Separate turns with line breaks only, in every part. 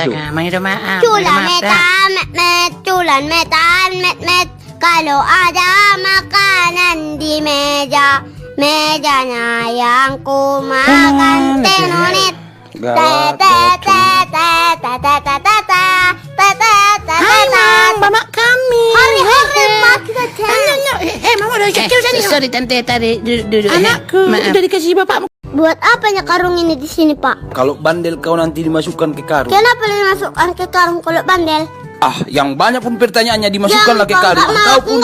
Astaga, minta maaf.
Culan met, culan metan met. Kalau ada makanan di meja, mejanya yang ku makan tenonit.
Mama kami.
Hari mak kita
Mama udah kecil tadi. Sorry tante tadi duduk.
Anakku udah dikasih bapakmu.
Buat apanya karung ini di sini, Pak?
Kalau bandel kau nanti dimasukkan ke karung.
Kenapa dimasukkan ke karung kalau bandel?
Yang banyak pun pertanyaannya dimasukkanlah ke karung. Kau pun.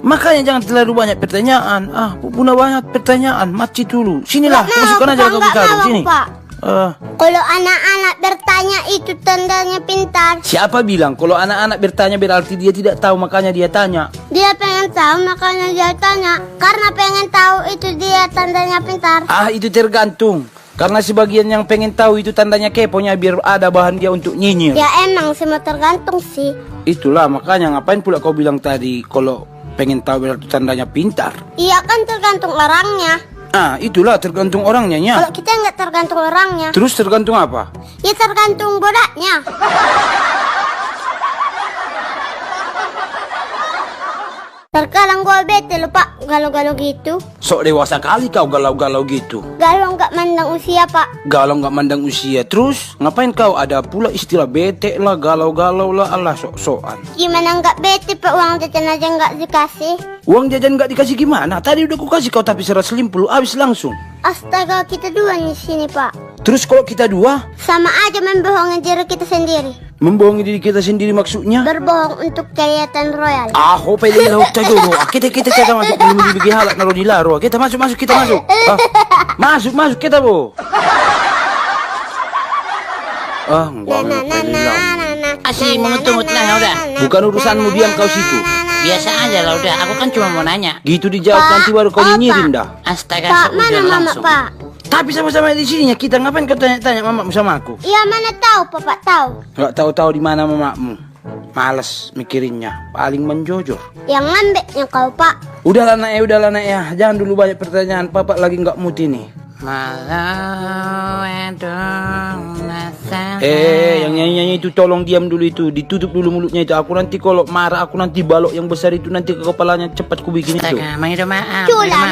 Makanya jangan terlalu banyak pertanyaan. Punya banyak pertanyaan. Mati dulu. Sinilah, masukkan aja kau ke karung sini.
Kalau anak-anak bertanya itu tandanya pintar.
Siapa bilang kalau anak-anak bertanya berarti dia tidak tahu makanya dia tanya?
Dia pengen tahu makanya dia tanya. Karena pengen tahu itu dia tandanya pintar.
Itu tergantung. Karena sebagian yang pengen tahu itu tandanya keponya biar ada bahan dia untuk nyinyir.
Ya emang semua tergantung sih.
Itulah makanya ngapain pula kau bilang tadi kalau pengen tahu berarti tandanya pintar.
Iya kan tergantung orangnya.
Itulah tergantung orangnya ya.
Kalau kita nggak tergantung orangnya.
Terus tergantung apa?
Ya tergantung bodaknya. Terkadang gue bete lupa galau-galau gitu.
Sok dewasa kali kau galau-galau gitu.
Galau nggak mandang usia, Pak.
Galau nggak mandang usia. Terus ngapain kau ada pula istilah bete lah, galau-galau lah, Allah sok-sokan.
Gimana nggak bete, Pak? Uang jajan aja nggak dikasih.
Uang jajan nggak dikasih gimana? Tadi udah ku kasih kau tapi 150 habis langsung.
Astaga, kita dua di sini, Pak.
Terus kalau kita dua?
Sama aja membohongi diri kita sendiri.
Membohongi diri kita sendiri maksudnya?
Berbohong untuk kelihatan royal.
Pwede lah tayo. Kita masuk belum dibagi halak naro di laro. Kita masuk kita masuk. Masuk kita bo.
Asih mengut-mengut lah udah.
Bukan urusanmu, diam kau situ.
Biasa aja lah udah. Aku kan cuma mau nanya.
Gitu dijawab nanti baru kau nyinyirin dah.
Astaga,
Pak, mana
seudah
mama,
langsung.
Pak?
Tapi sama-sama di sininya kita ngapain kau tanya-tanya mamamu sama aku?
Iya, mana tahu, Papa tahu.
Nggak tahu-tahu di mana mamamu. Males mikirinnya, paling menjojor.
Yang ngambeknya kau, Pak.
Udahlah nak ya. Jangan dulu banyak pertanyaan. Papa lagi nggak mood ini. Yang nyanyi-nyanyi itu tolong diam dulu itu. Ditutup dulu mulutnya itu. Aku nanti kalau marah aku nanti balok yang besar itu nanti ke kepalanya cepat ku bikin itu.
Astaga, minta maaf.
Culan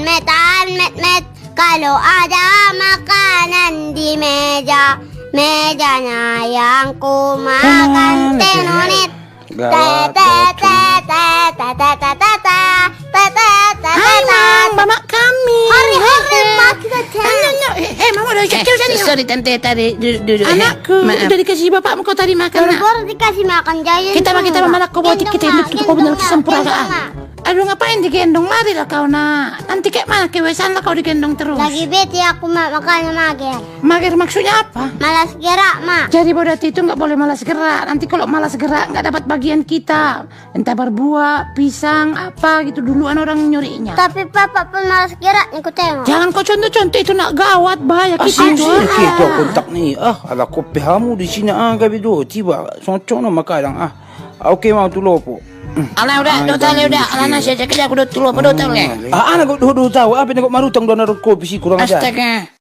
metan met. Kalau ada makanan di meja, mejanya yang ku makan tenonit.
Mama kami.
Hari mak kita
Mama udah kecil tadi.
Sorry tante tadi duduk.
Anakku udah dikasih bapakmu kau tadi makan.
baru dikasih makan jajan.
Kita mama kau bawa kita itu kau benar kesempurnaan. Aduh ngapain digendong, marilah kau nak. Nanti kayak mana kewesan lah kau digendong terus.
Lagi bete aku, Mak, makanya mager.
Mager maksudnya apa?
Malas gerak, Mak.
Jadi bodati itu nggak boleh malas gerak. Nanti kalau malas gerak nggak dapat bagian kita. Entah berbuah, pisang, apa gitu duluan orang nyurinya.
Tapi Papa pun malas gerak nih, ku tengok.
Jangan kau contoh-contoh itu nak gawat bahaya
Sini
gitu.
kita kontak nih. Ala kopi hamu di sini gabi do tiba. Soncong na makalang Oke mau tu lopo.
Alah udah, udah. Alah nasi aja kerja aku udah tulu apa udah tahu ya.
Anak kau tahu apa nih kau marutang donar kopi sih kurang ajar.
Astaga.